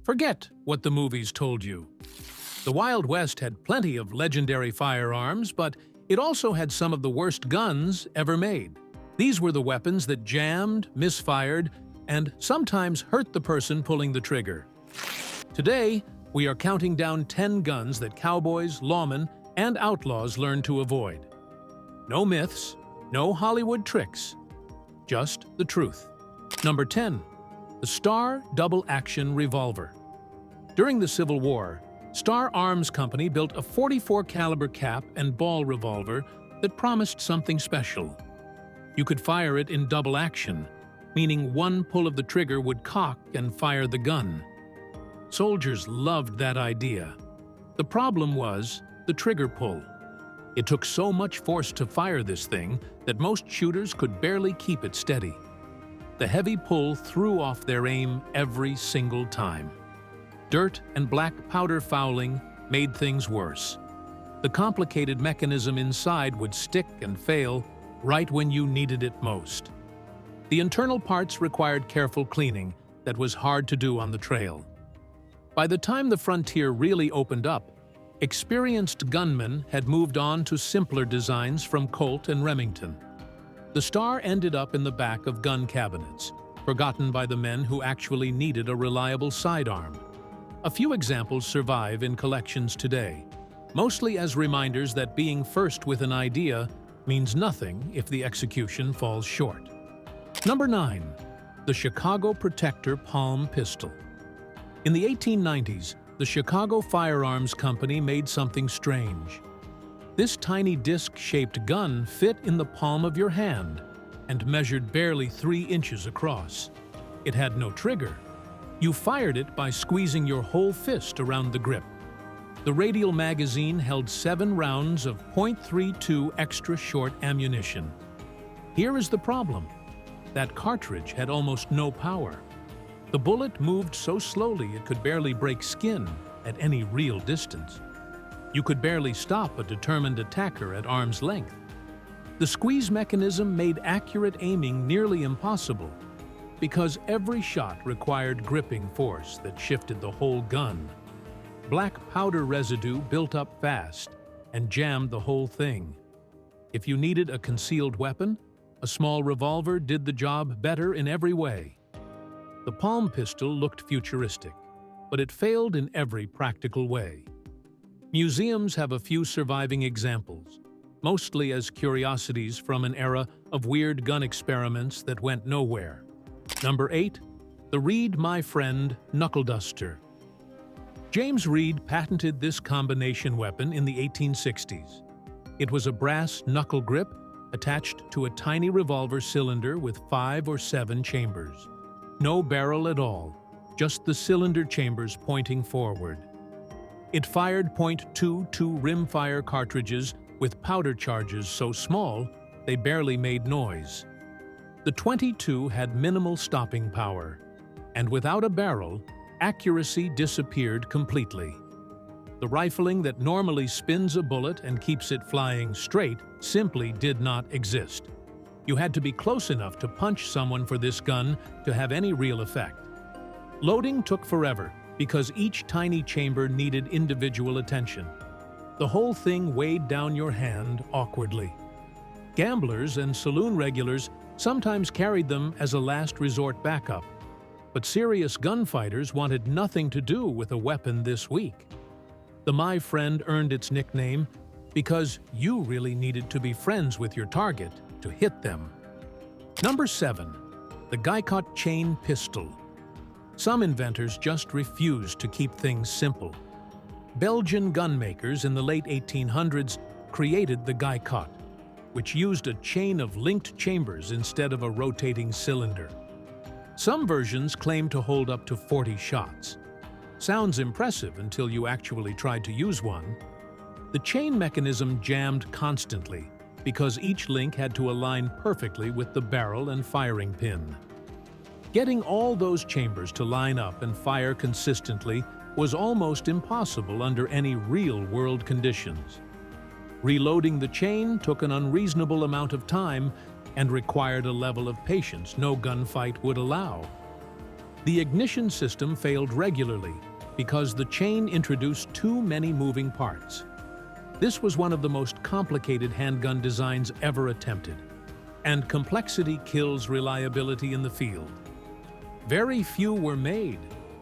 Forget what the movies told you. The Wild West had plenty of legendary firearms, but it also had some of the worst guns ever made. These were the weapons that jammed, misfired, and sometimes hurt the person pulling the trigger. Today, we are counting down 10 guns that cowboys, lawmen, and outlaws learned to avoid. No myths, no Hollywood tricks, just the truth. Number 10. The Star Double-Action Revolver. During the Civil War, Star Arms Company built a .44 caliber cap and ball revolver that promised something special. You could fire it in double action, meaning one pull of the trigger would cock and fire the gun. Soldiers loved that idea. The problem was the trigger pull. It took so much force to fire this thing that most shooters could barely keep it steady. The heavy pull threw off their aim every single time. Dirt and black powder fouling made things worse. The complicated mechanism inside would stick and fail right when you needed it most. The internal parts required careful cleaning that was hard to do on the trail. By the time the frontier really opened up, experienced gunmen had moved on to simpler designs from Colt and Remington. The Star ended up in the back of gun cabinets, forgotten by the men who actually needed a reliable sidearm. A few examples survive in collections today, mostly as reminders that being first with an idea means nothing if the execution falls short. Number 9. The Chicago Protector Palm Pistol. In the 1890s, the Chicago Firearms Company made something strange. This tiny disc-shaped gun fit in the palm of your hand and measured barely 3 inches across. It had no trigger. You fired it by squeezing your whole fist around the grip. The radial magazine held 7 rounds of .32 extra short ammunition. Here is the problem. That cartridge had almost no power. The bullet moved so slowly it could barely break skin at any real distance. You could barely stop a determined attacker at arm's length. The squeeze mechanism made accurate aiming nearly impossible because every shot required gripping force that shifted the whole gun. Black powder residue built up fast and jammed the whole thing. If you needed a concealed weapon, a small revolver did the job better in every way. The palm pistol looked futuristic, but it failed in every practical way. Museums have a few surviving examples, mostly as curiosities from an era of weird gun experiments that went nowhere. Number 8. The Reed My Friend Knuckle Duster. James Reed patented this combination weapon in the 1860s. It was a brass knuckle grip attached to a tiny revolver cylinder with 5 or 7 chambers. No barrel at all, just the cylinder chambers pointing forward. It fired .22 rimfire cartridges with powder charges so small they barely made noise. The .22 had minimal stopping power, and without a barrel, accuracy disappeared completely. The rifling that normally spins a bullet and keeps it flying straight simply did not exist. You had to be close enough to punch someone for this gun to have any real effect. Loading took forever because each tiny chamber needed individual attention. The whole thing weighed down your hand awkwardly. Gamblers and saloon regulars sometimes carried them as a last resort backup, but serious gunfighters wanted nothing to do with a weapon this weak. The My Friend earned its nickname because you really needed to be friends with your target to hit them. Number 7. The Guyot Chain Pistol. Some inventors just refused to keep things simple. Belgian gunmakers in the late 1800s created the Guyot, which used a chain of linked chambers instead of a rotating cylinder. Some versions claim to hold up to 40 shots. Sounds impressive until you actually tried to use one. The chain mechanism jammed constantly because each link had to align perfectly with the barrel and firing pin. Getting all those chambers to line up and fire consistently was almost impossible under any real-world conditions. Reloading the chain took an unreasonable amount of time and required a level of patience no gunfight would allow. The ignition system failed regularly because the chain introduced too many moving parts. This was one of the most complicated handgun designs ever attempted, and complexity kills reliability in the field. Very few were made,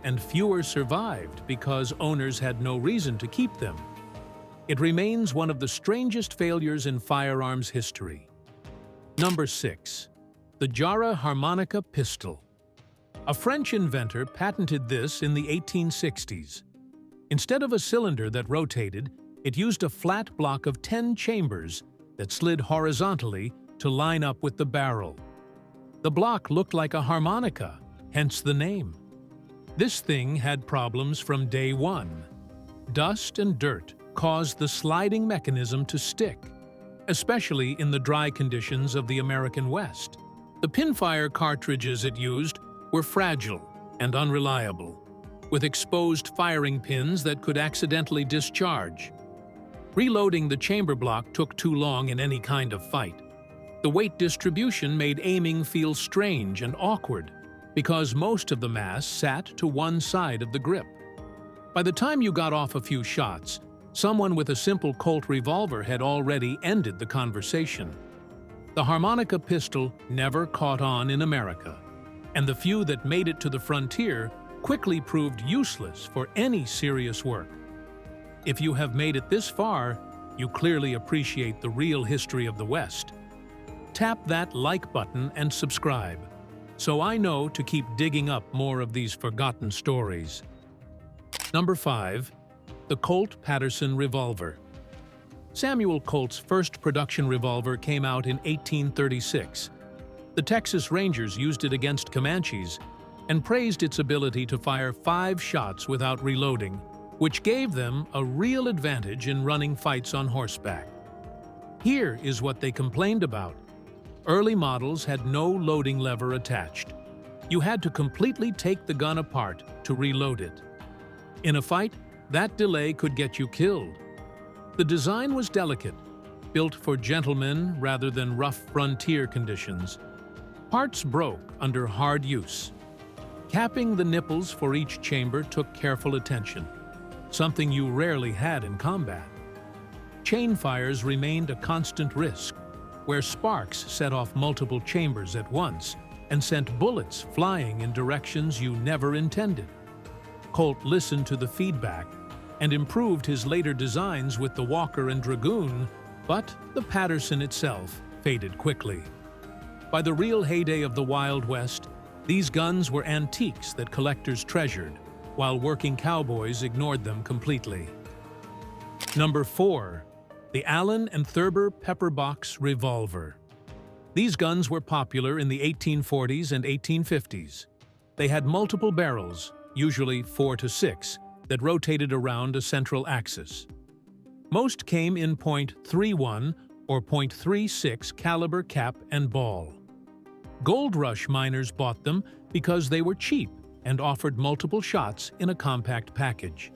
and fewer survived because owners had no reason to keep them. It remains one of the strangest failures in firearms history. Number 6. The Jara harmonica pistol. A French inventor patented this in the 1860s. Instead of a cylinder that rotated, it used a flat block of 10 chambers that slid horizontally to line up with the barrel. The block looked like a harmonica, hence the name. This thing had problems from day one. Dust and dirt caused the sliding mechanism to stick, especially in the dry conditions of the American West. The pinfire cartridges it used were fragile and unreliable, with exposed firing pins that could accidentally discharge. Reloading the chamber block took too long in any kind of fight. The weight distribution made aiming feel strange and awkward because most of the mass sat to one side of the grip. By the time you got off a few shots, someone with a simple Colt revolver had already ended the conversation. The harmonica pistol never caught on in America, and the few that made it to the frontier quickly proved useless for any serious work. If you have made it this far, you clearly appreciate the real history of the West. Tap that like button and subscribe, so I know to keep digging up more of these forgotten stories. Number 5. The Colt Patterson Revolver. Samuel Colt's first production revolver came out in 1836. The Texas Rangers used it against Comanches and praised its ability to fire 5 shots without reloading, which gave them a real advantage in running fights on horseback. Here is what they complained about. Early models had no loading lever attached. You had to completely take the gun apart to reload it. In a fight, that delay could get you killed. The design was delicate, built for gentlemen rather than rough frontier conditions. Parts broke under hard use. Capping the nipples for each chamber took careful attention, something you rarely had in combat. Chain fires remained a constant risk, where sparks set off multiple chambers at once and sent bullets flying in directions you never intended. Colt listened to the feedback and improved his later designs with the Walker and Dragoon, but the Patterson itself faded quickly. By the real heyday of the Wild West, these guns were antiques that collectors treasured, while working cowboys ignored them completely. Number 4. The Allen and Thurber Pepperbox Revolver. These guns were popular in the 1840s and 1850s. They had multiple barrels, usually 4 to 6, that rotated around a central axis. Most came in .31 or .36 caliber cap and ball. Gold Rush miners bought them because they were cheap and offered multiple shots in a compact package.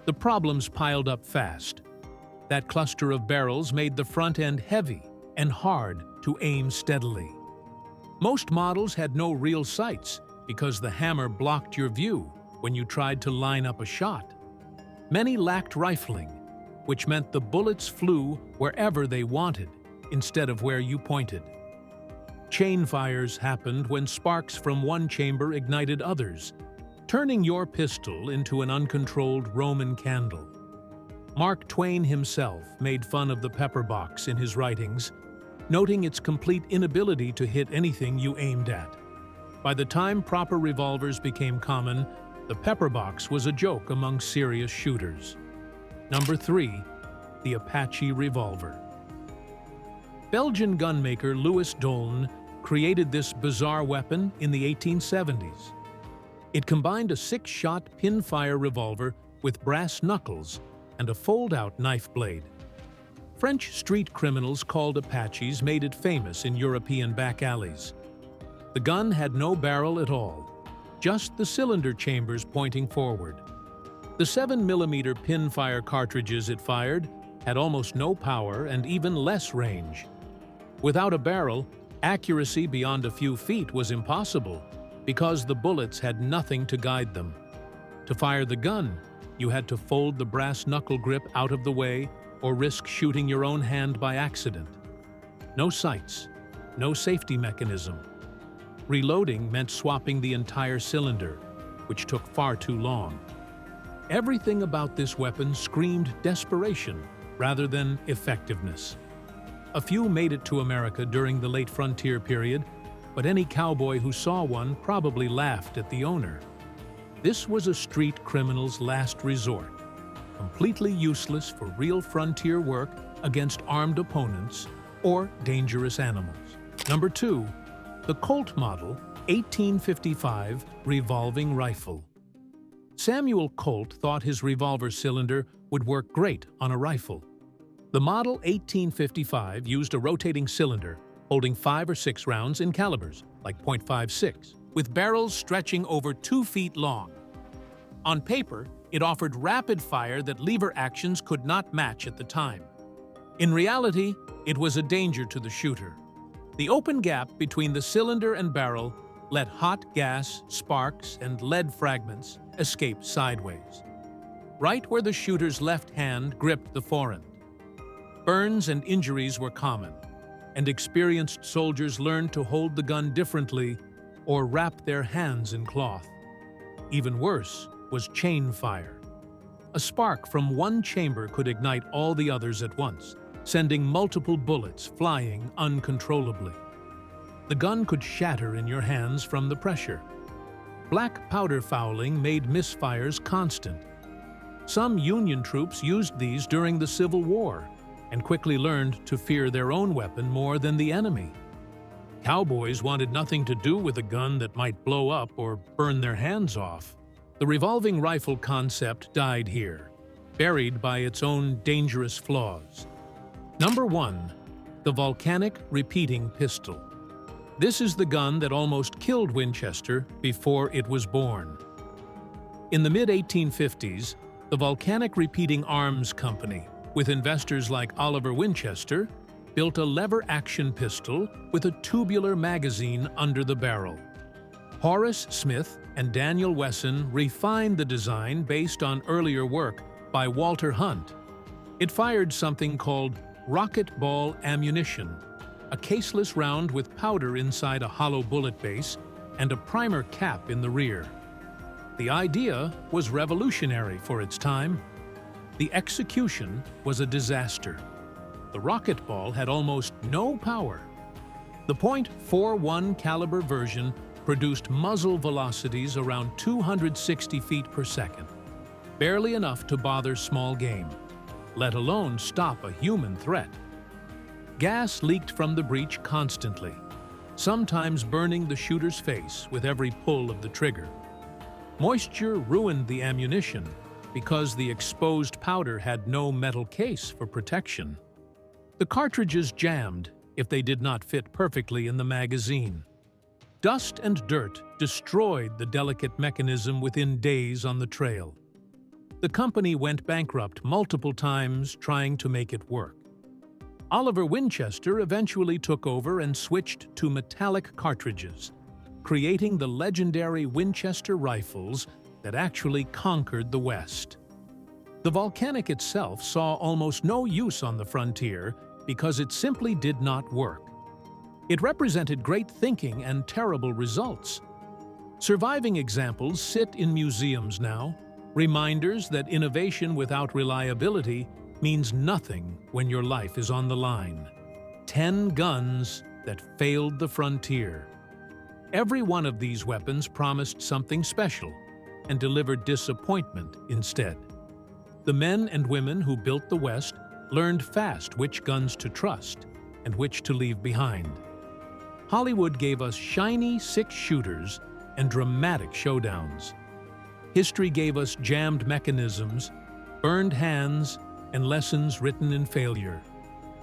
The problems piled up fast. That cluster of barrels made the front end heavy and hard to aim steadily. Most models had no real sights because the hammer blocked your view when you tried to line up a shot. Many lacked rifling, which meant the bullets flew wherever they wanted instead of where you pointed. Chain fires happened when sparks from one chamber ignited others, turning your pistol into an uncontrolled Roman candle. Mark Twain himself made fun of the pepperbox in his writings, noting its complete inability to hit anything you aimed at. By the time proper revolvers became common, the pepperbox was a joke among serious shooters. Number 3. The Apache Revolver. Belgian gunmaker Louis Dolne created this bizarre weapon in the 1870s. It combined a 6-shot pinfire revolver with brass knuckles and a fold-out knife blade. French street criminals called Apaches made it famous in European back alleys. The gun had no barrel at all, just the cylinder chambers pointing forward. The 7mm pinfire cartridges it fired had almost no power and even less range. Without a barrel, accuracy beyond a few feet was impossible, because the bullets had nothing to guide them. To fire the gun, you had to fold the brass knuckle grip out of the way or risk shooting your own hand by accident. No sights, no safety mechanism. Reloading meant swapping the entire cylinder, which took far too long. Everything about this weapon screamed desperation rather than effectiveness. A few made it to America during the late frontier period, but any cowboy who saw one probably laughed at the owner. This was a street criminal's last resort, completely useless for real frontier work against armed opponents or dangerous animals. Number 2, the Colt model 1855 revolving rifle. Samuel Colt thought his revolver cylinder would work great on a rifle. The model 1855 used a rotating cylinder holding 5 or 6 rounds in calibers, like .56, with barrels stretching over 2 feet long. On paper, it offered rapid fire that lever actions could not match at the time. In reality, it was a danger to the shooter. The open gap between the cylinder and barrel let hot gas, sparks, and lead fragments escape sideways, right where the shooter's left hand gripped the forend. Burns and injuries were common, and experienced soldiers learned to hold the gun differently or wrap their hands in cloth. Even worse was chain fire. A spark from one chamber could ignite all the others at once, sending multiple bullets flying uncontrollably. The gun could shatter in your hands from the pressure. Black powder fouling made misfires constant. Some Union troops used these during the Civil War and quickly learned to fear their own weapon more than the enemy. Cowboys wanted nothing to do with a gun that might blow up or burn their hands off. The revolving rifle concept died here, buried by its own dangerous flaws. Number 1, the Volcanic repeating pistol. This is the gun that almost killed Winchester before it was born. In the mid-1850s, the Volcanic Repeating Arms Company, with investors like Oliver Winchester, built a lever-action pistol with a tubular magazine under the barrel. Horace Smith and Daniel Wesson refined the design based on earlier work by Walter Hunt. It fired something called rocket ball ammunition, a caseless round with powder inside a hollow bullet base and a primer cap in the rear. The idea was revolutionary for its time. The execution was a disaster. The rocket ball had almost no power. The .41 caliber version produced muzzle velocities around 260 feet per second, barely enough to bother small game, let alone stop a human threat. Gas leaked from the breech constantly, sometimes burning the shooter's face with every pull of the trigger. Moisture ruined the ammunition because the exposed powder had no metal case for protection. The cartridges jammed if they did not fit perfectly in the magazine. Dust and dirt destroyed the delicate mechanism within days on the trail. The company went bankrupt multiple times trying to make it work. Oliver Winchester eventually took over and switched to metallic cartridges, creating the legendary Winchester rifles that actually conquered the West. The Volcanic itself saw almost no use on the frontier because it simply did not work. It represented great thinking and terrible results. Surviving examples sit in museums now, reminders that innovation without reliability means nothing when your life is on the line. 10 guns that failed the frontier. Every one of these weapons promised something special and delivered disappointment instead. The men and women who built the West learned fast which guns to trust and which to leave behind. Hollywood gave us shiny six-shooters and dramatic showdowns. History gave us jammed mechanisms, burned hands, and lessons written in failure.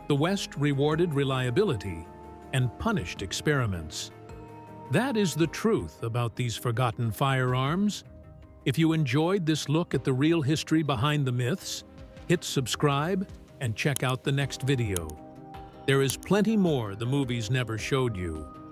The West rewarded reliability and punished experiments. That is the truth about these forgotten firearms. If you enjoyed this look at the real history behind the myths, hit subscribe and check out the next video. There is plenty more the movies never showed you.